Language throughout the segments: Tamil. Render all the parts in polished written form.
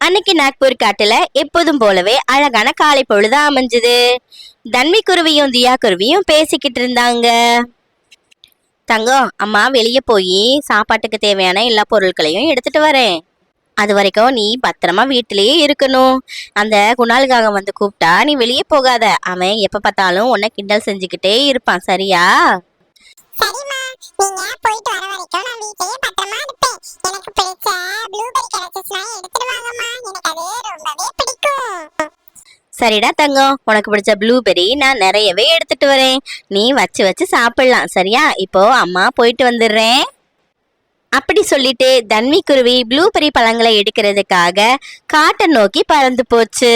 அன்னைக்கு நாக்பூர் காட்டுல எப்போதும் போலவே அழகான காலை பொழுது அமைஞ்சது. தன்வி குருவியும் தியா குருவியும் பேசிக்கிட்டு இருந்தாங்க. தங்கம், அம்மா வெளியே போய் சாப்பாட்டுக்கு தேவையான எல்லா பொருட்களையும் எடுத்துட்டு வரேன். அது வரைக்கும் நீ பத்திரமா வீட்டிலேயே இருக்கணும். அந்த குணாலுக்காக வந்து கூப்பிட்டா நீ வெளியே போகாத. அவன் எப்ப பார்த்தாலும் உன்னை கிண்டல் செஞ்சுக்கிட்டே இருப்பான், சரியா? சரிம்மா, நீங்க போயிட்டு வர வரைக்கும் நான் வீட்லயே பத்திரமா இருப்பேன். எனக்கு பிடிச்ச ப்ளூபெர்ரி கிடைச்சுச்சுனா எடுத்துட்டு வாங்கம்மா. எனக்கு அது ரொம்பவே பிடிக்கும். சரிடா தங்கம், உனக்கு பிடிச்ச ப்ளூபெர்ரி நான் நிறையவே எடுத்துட்டு வரேன். நீ வச்சு வச்சு சாப்பிடலாம், சரியா? இப்போ அம்மா போயிட்டு வந்துடுறேன். அப்படி சொல்லிட்டு தன்வி குருவி ப்ளூபெர்ரி பழங்களை எடுக்கிறதுக்காக காட்டை நோக்கி பறந்து போச்சு.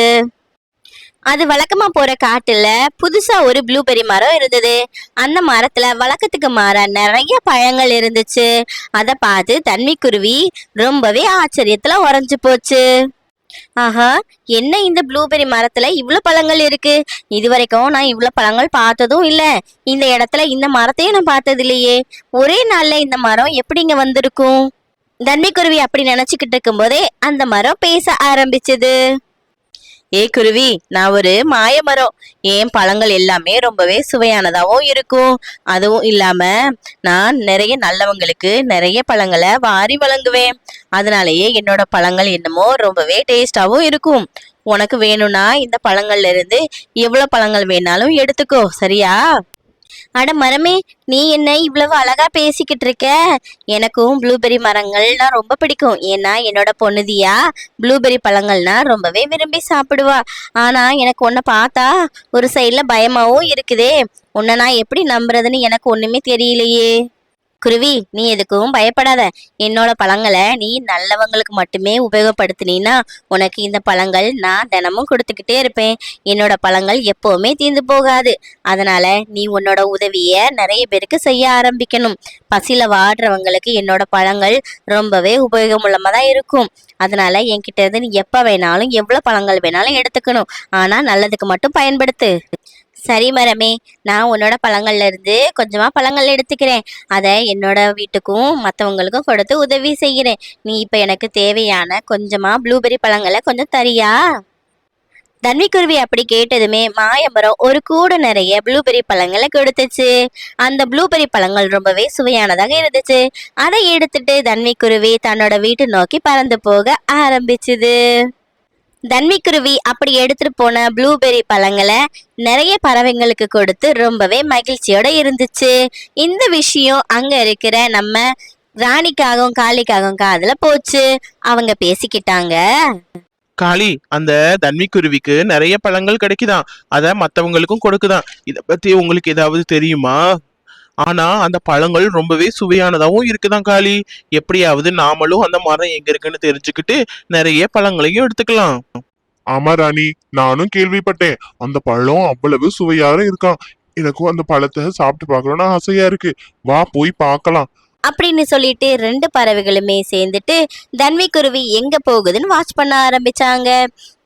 அது வழக்கமா போற காட்டுல புதுசா ஒரு ப்ளூபெர்ரி மரம் இருந்தது. அந்த மரத்துல வழக்கத்துக்கு மாறா நிறைய பழங்கள் இருந்துச்சு. அதை பார்த்து தன்வி குருவி ரொம்பவே ஆச்சரியத்துல உறைஞ்சு போச்சு. ஆஹா, என்ன இந்த ப்ளூபெர்ரி மரத்துல இவ்வளவு பழங்கள் இருக்கு? இது வரைக்கும் நான் இவ்வளவு பழங்கள் பார்த்ததும் இல்ல. இந்த இடத்துல இந்த மரத்தையும் நான் பார்த்தது இல்லையே. ஒரே நாள்ல இந்த மரம் எப்படி இங்க வந்திருக்கும்? தன்வி குருவி அப்படி நினைச்சுக்கிட்டு இருக்கும் போதே அந்த மரம் பேச ஆரம்பிச்சது. ஏ குருவி, நான் ஒரு மாய மரம். என் பழங்கள் எல்லாமே ரொம்பவே சுவையானதாகவும் இருக்கும். அதுவும் இல்லாம நான் நிறைய நல்லவங்களுக்கு நிறைய பழங்களை வாரி வழங்குவேன். அதனாலேயே என்னோட பழங்கள் என்னமோ ரொம்பவே டேஸ்டாவும் இருக்கும். உனக்கு வேணும்னா இந்த பழங்கள்ல இருந்து எவ்வளவு பழங்கள் வேணாலும் எடுத்துக்கோ, சரியா? அட மரமே, நீ என்ன இவ்வளவு அழகா பேசிக்கிட்டு இருக்க? எனக்கும் ப்ளூபெர்ரி மரங்கள்னா ரொம்ப பிடிக்கும். ஏன்னா என்னோட பொண்ணுதியா ப்ளூபெர்ரி பழங்கள்னா ரொம்பவே விரும்பி சாப்பிடுவா. ஆனா எனக்கு உன்னை பார்த்தா ஒரு சைட்ல பயமாவும் இருக்குதே. உன்னை நான் எப்படி நம்புறதுன்னு எனக்கு ஒண்ணுமே தெரியலையே. குருவி, நீ எதுக்கும் பயப்படாத. என்னோட பழங்களை நீ நல்லவங்களுக்கு மட்டுமே உபயோகப்படுத்தினா உனக்கு இந்த பழங்கள் நான் தினமும் கொடுத்துக்கிட்டே இருப்பேன். என்னோட பழங்கள் எப்பவுமே தீர்ந்து போகாது. அதனால நீ உன்னோட உதவிய நிறைய பேருக்கு செய்ய ஆரம்பிக்கணும். பசியில வாடுறவங்களுக்கு என்னோட பழங்கள் ரொம்பவே உபயோகமுள்ளமா தான் இருக்கும். அதனால என்கிட்ட இருந்து நீ எப்ப வேணாலும் எவ்வளவு பழங்கள் வேணாலும் எடுத்துக்கணும். ஆனா நல்லதுக்கு மட்டும் பயன்படுத்து. சரி மரமே, நான் உன்னோட பழங்கள்ல இருந்து கொஞ்சமா பழங்கள் எடுத்துக்கிறேன். அதை என்னோட வீட்டுக்கும் மற்றவங்களுக்கும் கொடுத்து உதவி செய்கிறேன். நீ இப்ப எனக்கு தேவையான கொஞ்சமா ப்ளூபெர்ரி பழங்களை கொஞ்சம் தரியா? தன்விக்குருவி அப்படி கேட்டதுமே மாயமரம் ஒரு கூட நிறைய ப்ளூபெர்ரி பழங்களை கொடுத்துச்சு. அந்த ப்ளூபெர்ரி பழங்கள் ரொம்பவே சுவையானதாக இருந்துச்சு. அதை எடுத்துட்டு தன்விக்குருவி தன்னோட வீட்டு நோக்கி பறந்து போக ஆரம்பிச்சுது. தன்விக்குருவி அப்படி எடுத்துட்டு போன ப்ளூபெர்ரி பழங்களை நிறைய பறவைங்களுக்கு கொடுத்து ரொம்பவே மகிழ்ச்சியோட இருந்துச்சு. இந்த விஷயம் அங்க இருக்கிற நம்ம ராணிக்காகவும் காளிக்காகவும் காதுல போச்சு. அவங்க பேசிக்கிட்டாங்க. காளி, அந்த தன்விக்குருவிக்கு நிறைய பழங்கள் கிடைக்குதாம். அத மத்தவங்களுக்கும் கொடுக்குதாம். இத பத்தி உங்களுக்கு ஏதாவது தெரியுமா? ஆனா அந்த பழங்கள் ரொம்பவே சுவையானதாகவும் இருக்குதான் காளி. எப்படியாவது நாமளும் அந்த மரம் எங்க இருக்குன்னு தெரிஞ்சுக்கிட்டு நிறைய பழங்களையும் எடுத்துக்கலாம். ஆமா ராணி, நானும் கேள்விப்பட்டேன். அந்த பழம் அவ்வளவு சுவையாக இருக்கான். எனக்கும் அந்த பழத்தை சாப்பிட்டு பார்க்கணும்னு ஆசையா இருக்கு. வா போய் பார்க்கலாம் அப்படின்னு சொல்லிட்டு ரெண்டு பறவைகளுமே சேர்ந்துட்டு தன்விக்குருவி எங்க போகுதுன்னு வாட்ச் பண்ண ஆரம்பிச்சாங்க.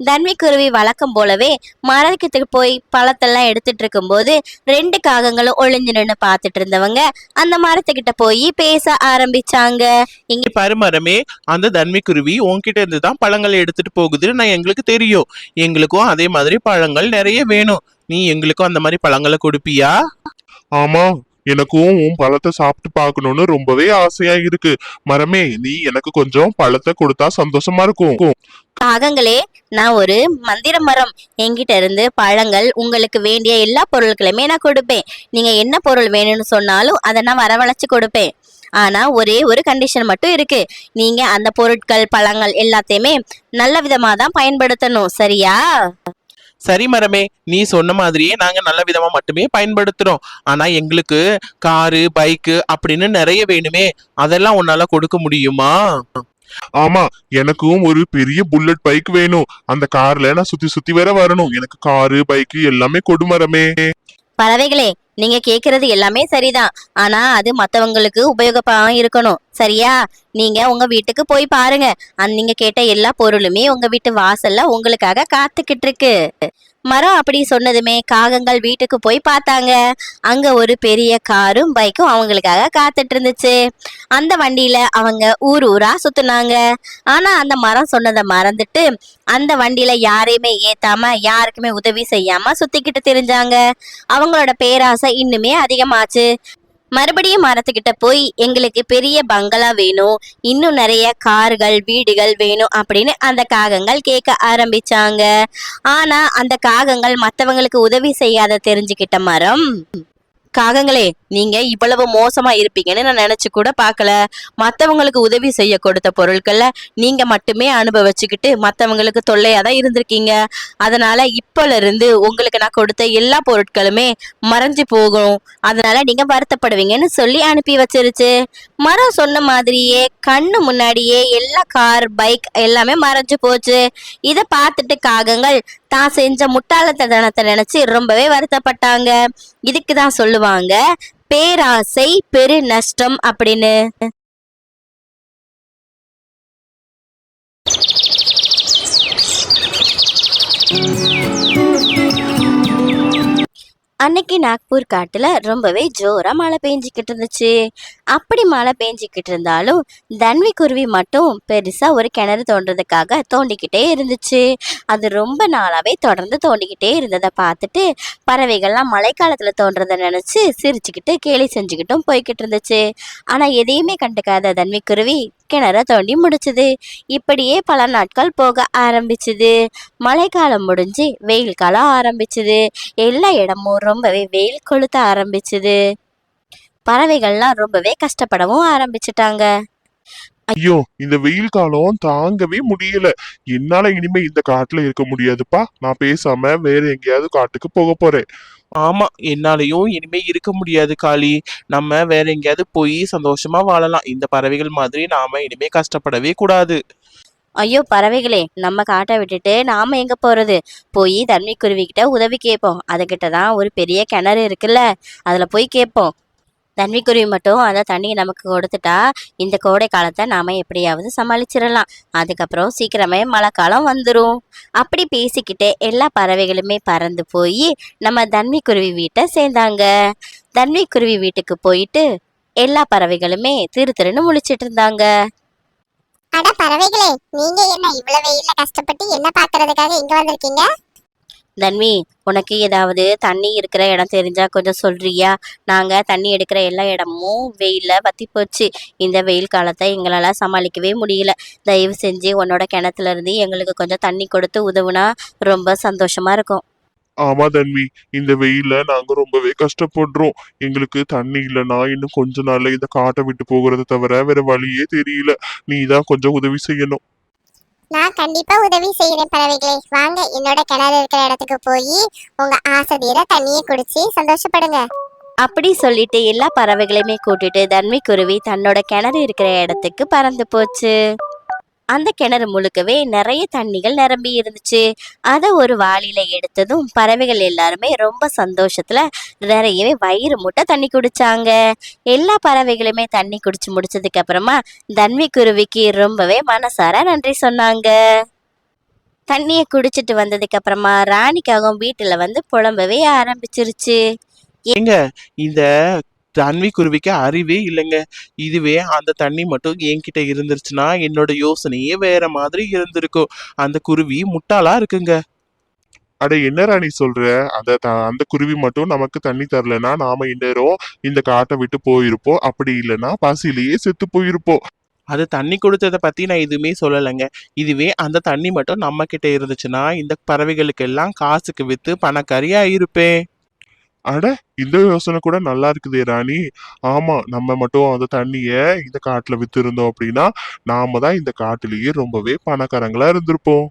தன்விக்குருவி வழக்கம் போலவே மரத்துக்கு போய் பழத்தெல்லாம் எடுத்துட்டு இருக்கும் போது ரெண்டு காகங்களும் ஒளிஞ்சு நின்று பார்த்துட்டு இருந்தவங்க அந்த மரத்துக்கிட்ட போய் பேச ஆரம்பிச்சாங்க. இங்க பாரு மரமே, அந்த தன்விக்குருவி உன்கிட்ட இருந்து தான் பழங்களை எடுத்துட்டு போகுதுன்னு நான் எங்களுக்கு தெரியும். எங்களுக்கும் அதே மாதிரி பழங்கள் நிறைய வேணும். நீ எங்களுக்கும் அந்த மாதிரி பழங்களை கொடுப்பியா? ஆமா, எனக்கும் உன் பழத்தை சாப்பிட்டு பார்க்கணும்னு ரொம்பவே ஆசையா இருக்கு. மரமே, நீ எனக்கு கொஞ்சம் பழத்தை கொடுத்தா சந்தோஷமா இருக்கும். காகங்களே, நான் ஒரு மந்திர மரம். என்கிட்ட இருந்து பழங்கள் உங்களுக்கு வேண்டிய எல்லா பொருட்களையுமே நான் கொடுப்பேன். நீங்க என்ன பொருள் வேணும்னு சொன்னாலும் அதை நான் வரவழைச்சு கொடுப்பேன். ஆனா ஒரே ஒரு கண்டிஷன் மட்டும் இருக்கு. நீங்க அந்த பொருட்கள் பழங்கள் எல்லாத்தையுமே நல்ல விதமா தான் பயன்படுத்தணும், சரியா? சரி மரமே, நீ சொன்ன மாதிரியே நாங்க நல்ல விதமா மட்டுமே பயன்படுத்துறோம். ஆனா எங்களுக்கு காரு பைக்கு அப்படின்னு நிறைய வேணுமே. அதெல்லாம் உன்னால கொடுக்க முடியுமா? ஆமா, எனக்கும் ஒரு பெரிய புல்லட் பைக் வேணும். அந்த கார்ல நான் சுத்தி சுத்தி வேற வரணும். எனக்கு காரு பைக்கு எல்லாமே கொடு மரமே. பறவைகளே, நீங்க கேக்குறது எல்லாமே சரிதான். ஆனா அது மத்தவங்களுக்கு உபயோகமா இருக்கணும், சரியா? நீங்க உங்க வீட்டுக்கு போய் பாருங்க. நீங்க கேட்ட எல்லா பொருளுமே உங்க வீட்டு வாசல்ல உங்களுக்காக காத்துக்கிட்டு இருக்கு. மரம் அப்படி சொன்னதுமே காகங்கள் வீட்டுக்கு போய் பார்த்தாங்க. அங்க ஒரு பெரிய காரும் பைக்கும் அவங்களுக்காக காத்துட்டு இருந்துச்சு. அந்த வண்டியில அவங்க ஊர் ஊரா சுத்துனாங்க. ஆனா அந்த மரம் சொன்னதை மறந்துட்டு அந்த வண்டியில யாரையுமே ஏத்தாம யாருக்குமே உதவி செய்யாம சுத்திக்கிட்டு திரிஞ்சாங்க. அவங்களோட பேராசை இன்னுமே அதிகமாச்சு. மறுபடியும் மரத்துக்கிட்ட போய் எங்களுக்கு பெரிய பங்களா வேணும், இன்னும் நிறைய கார்கள் வீடுகள் வேணும் அப்படின்னு அந்த காகங்கள் கேட்க ஆரம்பிச்சாங்க. ஆனா அந்த காகங்கள் மற்றவங்களுக்கு உதவி செய்யாத தெரிஞ்சுக்கிட்ட மரம், காகங்களே, நீங்க இவ்வளவு மோசமா இருப்பீங்கன்னு நான் நினைச்சு கூட பார்க்கல. மத்தவங்களுக்கு உதவி செய்ய கொடுத்த பொருட்கள்ல நீங்க மட்டுமே அனுபவிச்சுக்கிட்டு மத்தவங்களுக்கு தொல்லையா தான் இருந்திருக்கீங்க. அதனால இப்பல இருந்து உங்களுக்கு நான் கொடுத்த எல்லா பொருட்களுமே மறைஞ்சு போகும். அதனால நீங்க வருத்தப்படுவீங்கன்னு சொல்லி அனுப்பி வச்சிருச்சு. மரம் சொன்ன மாதிரியே கண்ணு முன்னாடியே எல்லா கார் பைக் எல்லாமே மறைஞ்சு போச்சு. இதை பார்த்துட்டு காகங்கள் தான் செஞ்ச முட்டாளத்தனத்தை நினைச்சு ரொம்பவே வருத்தப்பட்டாங்க. இதுக்கு தான் சொல்லுவாங்க பேராசை பெரு நஷ்டம் அப்படின்னு. அன்னைக்கு நாக்பூர் காட்டுல ரொம்பவே ஜோரா மழை பெஞ்சிக்கிட்டு இருந்துச்சு. அப்படி மழை பெஞ்சிக்கிட்டு இருந்தாலும் தன்வி குருவி மட்டும் பெருசா ஒரு கிணறு தோன்றதுக்காக தோண்டிக்கிட்டே இருந்துச்சு. அது ரொம்ப நாளாவே தொடர்ந்து தோண்டிக்கிட்டே இருந்ததை பார்த்துட்டு பறவைகள்லாம் மழைக்காலத்துல தோன்றதை நினைச்சு சிரிச்சுக்கிட்டு கேலி செஞ்சுக்கிட்டும் போய்கிட்டு இருந்துச்சு. ஆனா எதையுமே கண்டுக்காத தன்வி குருவி கிணற தோண்டி முடிச்சுது. இப்படியே பல நாட்கள் போக ஆரம்பிச்சுது. மழைக்காலம் முடிஞ்சு வெயில் காலம் ஆரம்பிச்சுது. எல்லா இடமும் ரொம்பவே வெயில் கொளுத்த ஆரம்பிச்சுது. பறவைகள்லாம் ரொம்பவே கஷ்டப்படவும் ஆரம்பிச்சுட்டாங்க. ஐயோ, இந்த வெயில் காலம் தாங்கவே முடியல. என்னால இனிமே இந்த காட்டுல இருக்க முடியாதுப்பா. நான் பேசாம வேற எங்கேயாவது காட்டுக்கு போக போறேன். ஆமா, என்னாலயும் இனிமே இருக்க முடியாது காளி. நம்ம வேற எங்கேயாவது போய் சந்தோஷமா வாழலாம். இந்த பறவைகள் மாதிரி நாம இனிமே கஷ்டப்படவே கூடாது. ஐயோ பறவைகளே, நம்ம காட்டை விட்டுட்டு நாம எங்க போறது? போய் தண்ணி குருவிக்கிட்ட உதவி கேட்போம். அதுகிட்ட தான் ஒரு பெரிய கிணறு இருக்குல்ல, அதுல போய் கேட்போம். தண்ணிக்குருவி மட்டும் அந்த தண்ணியை நமக்கு கொடுத்துட்டா இந்த கோடை காலத்தை நாம எப்படியாவது சமாளிச்சிடலாம். அதுக்கப்புறம் சீக்கிரமே மழை காலம் வந்துடும். அப்படி பேசிக்கிட்டே எல்லா பறவைகளுமே பறந்து போய் நம்ம தன்விக்குருவி வீட்டை சேர்ந்தாங்க. தன்விக்குருவி வீட்டுக்கு போயிட்டு எல்லா பறவைகளுமே திரு திருன்னு முழிச்சிட்டு இருந்தாங்க. அட பறவைகளே, நீங்க என்ன இவ்வளவு வெயில்ல கஷ்டப்பட்டு என்ன பாக்குறதுக்காக இங்க வந்திருக்கீங்க? தன்வி, உனக்கு ஏதாவது தண்ணி இருக்கிற இடம் தெரிஞ்சா கொஞ்சம் சொல்றியா? நாங்க தண்ணி எடுக்கிற எல்லா இடமும் வெயில்ல வத்தி போச்சு. இந்த வெயில் காலத்தை எங்களால சமாளிக்கவே முடியல. தயவு செஞ்சு உன்னோட கிணத்துல இருந்து எங்களுக்கு கொஞ்சம் தண்ணி கொடுத்து உதவுனா ரொம்ப சந்தோஷமா இருக்கும். ஆமா தன்வி, இந்த வெயில்ல நாங்க ரொம்பவே கஷ்டப்படுறோம். எங்களுக்கு தண்ணி இல்லைன்னா இன்னும் கொஞ்ச நாள்ல இந்த காட்டை விட்டு போகிறத தவிர வேற வழியே தெரியல. நீ தான் கொஞ்சம் உதவி செய்யணும். நான் கண்டிப்பா உதவி செய்யறேன் பறவைகளே. வாங்க என்னோட கிணறு இருக்கிற இடத்துக்கு போய் உங்க ஆசை தீர தண்ணியை குடிச்சு சந்தோஷப்படுங்க. அப்படி சொல்லிட்டு எல்லா பறவைகளையுமே கூட்டிட்டு தன்விக்குருவி தன்னோட கிணறு இருக்கிற இடத்துக்கு பறந்து போச்சு. அந்த கிணறு முழுக்கவே நிறைய தண்ணிகள் நிரம்பி இருந்துச்சு. அதை ஒரு வாளியில எடுத்ததும் பறவைகள் எல்லாருமே ரொம்ப சந்தோஷத்துல நிறையவே வயிறு முட்டை தண்ணி குடிச்சாங்க. எல்லா பறவைகளுமே தண்ணி குடிச்சு முடிச்சதுக்கு அப்புறமா தன்விக்குருவிக்கு ரொம்பவே மனசார நன்றி சொன்னாங்க. தண்ணியை குடிச்சிட்டு வந்ததுக்கு அப்புறமா ராணிக்காகவும் வீட்டுல வந்து புலம்பவே ஆரம்பிச்சிருச்சு. ஏங்க, இந்த தன்வி குருவிக்கு அறிவே இல்லைங்க. இதுவே அந்த தண்ணி மட்டும் என்கிட்ட இருந்துருச்சுன்னா என்னோட யோசனையே வேற மாதிரி இருந்திருக்கும். அந்த குருவி முட்டாளா இருக்குங்க. அட என்ன ராணி சொல்ற? அந்த குருவி மட்டும் நமக்கு தண்ணி தரலன்னா நாம இந்நேரம் இந்த காட்டை விட்டு போயிருப்போம். அப்படி இல்லைன்னா பசிலேயே செத்து போயிருப்போம். அது தண்ணி கொடுத்ததை பத்தி நான் எதுவுமே சொல்லலைங்க. இதுவே அந்த தண்ணி மட்டும் நம்ம கிட்ட இருந்துச்சுன்னா இந்த பறவைகளுக்கு எல்லாம் காசுக்கு வித்து பணக்காரியா இருப்பேன். அட, இந்த யோசனை கூட நல்லா இருக்குதே ராணி. ஆமா, நம்ம மட்டும் அந்த தண்ணிய இந்த காட்டுல வித்து இருந்தோம் அப்படின்னா நாம தான் இந்த காட்டுலயே ரொம்பவே பணக்காரங்களா இருந்திருப்போம்.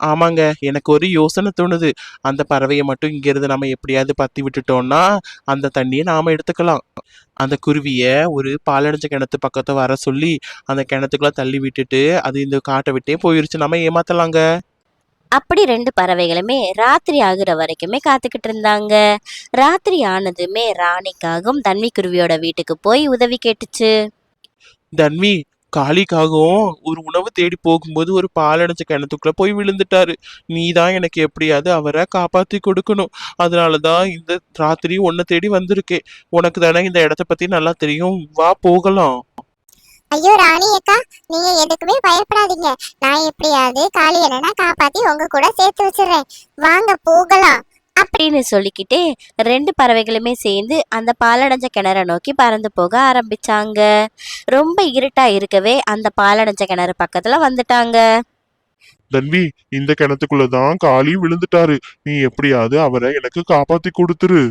ஆமாங்க, எனக்கு ஒரு யோசனை தோணுது. அந்த பறவையை மட்டும் இங்க இருந்து நம்ம எப்படியாவது பத்தி விட்டுட்டோம்னா அந்த தண்ணியை நாம எடுத்துக்கலாம். அந்த குருவிய ஒரு பாலடைஞ்ச கிணத்து பக்கத்தை வர சொல்லி அந்த கிணத்துக்குள்ள தள்ளி விட்டுட்டு அது இந்த காட்டை விட்டே போயிருச்சு, நம்ம ஏமாத்தலாங்க. அப்படி ரெண்டு பறவைகளுமே ராத்திரி ஆகுற வரைக்குமே காத்துக்கிட்டு இருந்தாங்க. ராத்திரி ஆனதுமே ராணிக்காகவும் தன்விக்குருவியோட வீட்டுக்கு போய் உதவி கேட்டுச்சு. தன்வி, காளிக்காகவும் ஒரு உணவு தேடி போகும்போது ஒரு பாலடைஞ்ச கிணத்துக்குள்ள போய் விழுந்துட்டாரு. நீ தான் எனக்கு எப்படியாவது அவரை காப்பாத்தி கொடுக்கணும். அதனாலதான் இந்த ராத்திரி உன்னை தேடி வந்திருக்கேன். உனக்கு தானே இந்த இடத்த பத்தி நல்லா தெரியும், வா போகலாம். ஐயோ ராணி அக்கா, நீங்க எதுக்குமே பயப்படாதீங்க. நான் எப்படியாவது காளியண்ணனை காப்பாத்தி உங்க கூட சேர்த்து வச்சிடுறேன். வாங்க போகலாம். அப்படின்னு சொல்லிக்கிட்டே ரெண்டு பறவைகளுமே சேர்ந்து அந்த பாலடைஞ்ச கிணற நோக்கி பறந்து போக ஆரம்பிச்சாங்க. ரொம்ப இருட்டா இருக்கவே அந்த பாலடைஞ்ச கிணறு பக்கத்துல வந்துட்டாங்க. தன்வி, இந்த கிணத்துக்குள்ளதான் காளி விழுந்துட்டாரு. நீ எப்படியாவது அவரை எனக்கு காப்பாத்தி கொடுத்துரு.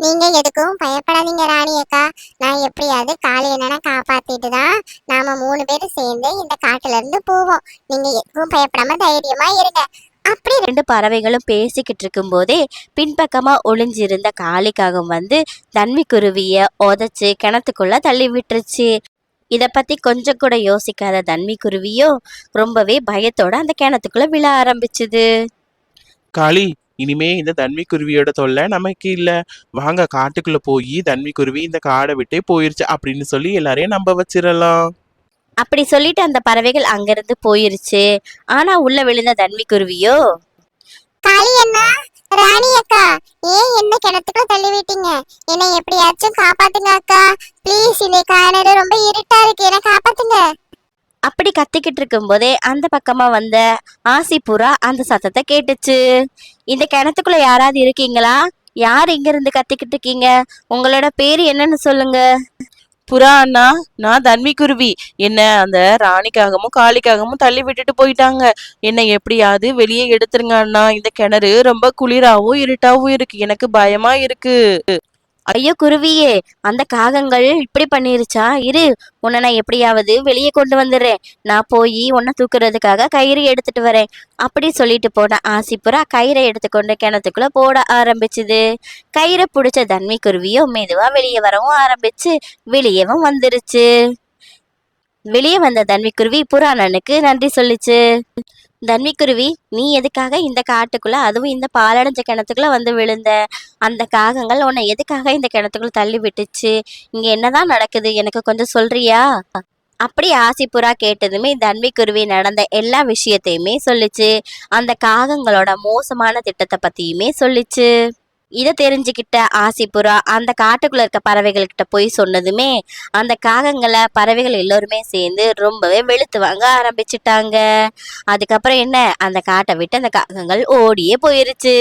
நீங்க எதுக்கும் பயப்படாதீங்க ராணி அக்கா. நான் எப்படியாவது காளியண்ணனை காப்பாத்திட்டு தான் நாம 3 பேரும் சேர்ந்து இந்த காட்டுல இருந்து போவோம். நீங்க எதுக்கும் பயப்படாம தைரியமா இருங்க. அப்படி ரெண்டு பறவைகளும் பேசிக்கிட்டு இருக்கும் போதே பின்பக்கமா ஒளிஞ்சிருந்த காளிக்காகம் வந்து தன்வி குருவிய உதைச்சு கிணத்துக்குள்ள தள்ளி விட்டுருச்சு. இத பத்தி கொஞ்சம் கூட யோசிக்காத தன்வி குருவியோ ரொம்பவே பயத்தோட அந்த கிணத்துக்குள்ள விழ ஆரம்பிச்சுது. காளி, இனிமே இந்த தன்வி குருவியோட தொல்லை நமக்கு இல்ல. வாங்க காட்டுக்குள்ள போய் தன்வி குருவி இந்த காடை விட்டே போயிருச்சு அப்படின்னு சொல்லி எல்லாரையும் நம்ப வச்சிடலாம். அப்படி சொல்லிட்டு அந்த பறவைகள் அங்கிருந்து போயிருச்சு. ஆனா உள்ள விழுந்த தன்வி குருவியோ, காளியண்ணா, ராணி அக்கா, ஏன் என்ன கிணத்துக்குள்ள தள்ளி விட்டீங்க? என்னை எப்படியாச்சும் காப்பாத்துங்க அக்கா. ப்ளீஸ், இந்த கிணறு ரொம்ப இருட்டா இருக்கு, என்னை காப்பாத்துங்க. அப்படி கத்திக்கிட்டு இருக்கும் போதே அந்த பக்கமா வந்த ஆசிப்புறா அந்த சத்தத்தை கேட்டுச்சு. இந்த கிணத்துக்குள்ள யாராவது இருக்கீங்களா? யார் இங்க இருந்து கத்திக்கிட்டு இருக்கீங்க? உங்களோட பேரு என்னன்னு சொல்லுங்க. புறா அண்ணா, நான் தன்வி குருவி. என்ன அந்த ராணிக்காகவும் காளிக்காகவும் தள்ளி விட்டுட்டு போயிட்டாங்க. என்னை எப்படியாவது வெளியே எடுத்துருங்க அண்ணா. இந்த கிணறு ரொம்ப குளிராவும் இருட்டாவும் இருக்கு, எனக்கு பயமா இருக்கு. ஐயோ குருவியே, அந்த காகங்கள் இப்படி பண்ணிருச்சா? இரு, உன்னை நான் எப்படியாவது வெளியே கொண்டு வந்துடுறேன். நான் போய் உன்னை தூக்குறதுக்காக கயிறு எடுத்துட்டு வரேன். அப்படி சொல்லிட்டு போன ஆசிப்புறா கயிறை எடுத்துக்கொண்டு கிணத்துக்குள்ள போட ஆரம்பிச்சுது. கயிறை பிடிச்ச தன்வி குருவியோ மெதுவா வெளியே வரவும் ஆரம்பிச்சு வெளியேவும் வந்துருச்சு. வெளியே வந்த தன்விக்குருவி புறாணனுக்கு நன்றி சொல்லிச்சு. தன்விக்குருவி, நீ எதுக்காக இந்த காட்டுக்குள்ள, அதுவும் இந்த பாலடைஞ்ச கிணத்துக்குள்ள வந்து விழுந்த? அந்த காகங்கள் உன்னை எதுக்காக இந்த கிணத்துக்குள்ள தள்ளி விட்டுச்சு? இங்க என்னதான் நடக்குது, எனக்கு கொஞ்சம் சொல்றியா? அப்படி ஆசிப்புறா கேட்டதுமே தன்விக்குருவி நடந்த எல்லா விஷயத்தையுமே சொல்லிச்சு. அந்த காகங்களோட மோசமான திட்டத்தை பத்தியுமே சொல்லிச்சு. இதை தெரிஞ்சுக்கிட்ட ஆசிப்புறா அந்த காட்டுக்குள்ள இருக்க பறவைகள்கிட்ட போய் சொன்னதுமே அந்த காகங்களை பறவைகள் எல்லோருமே சேர்ந்து ரொம்பவே வெளுத்து வாங்க ஆரம்பிச்சிட்டாங்க. அதுக்கப்புறம் என்ன, அந்த காட்டை விட்டு அந்த காகங்கள் ஓடியே போயிருச்சு.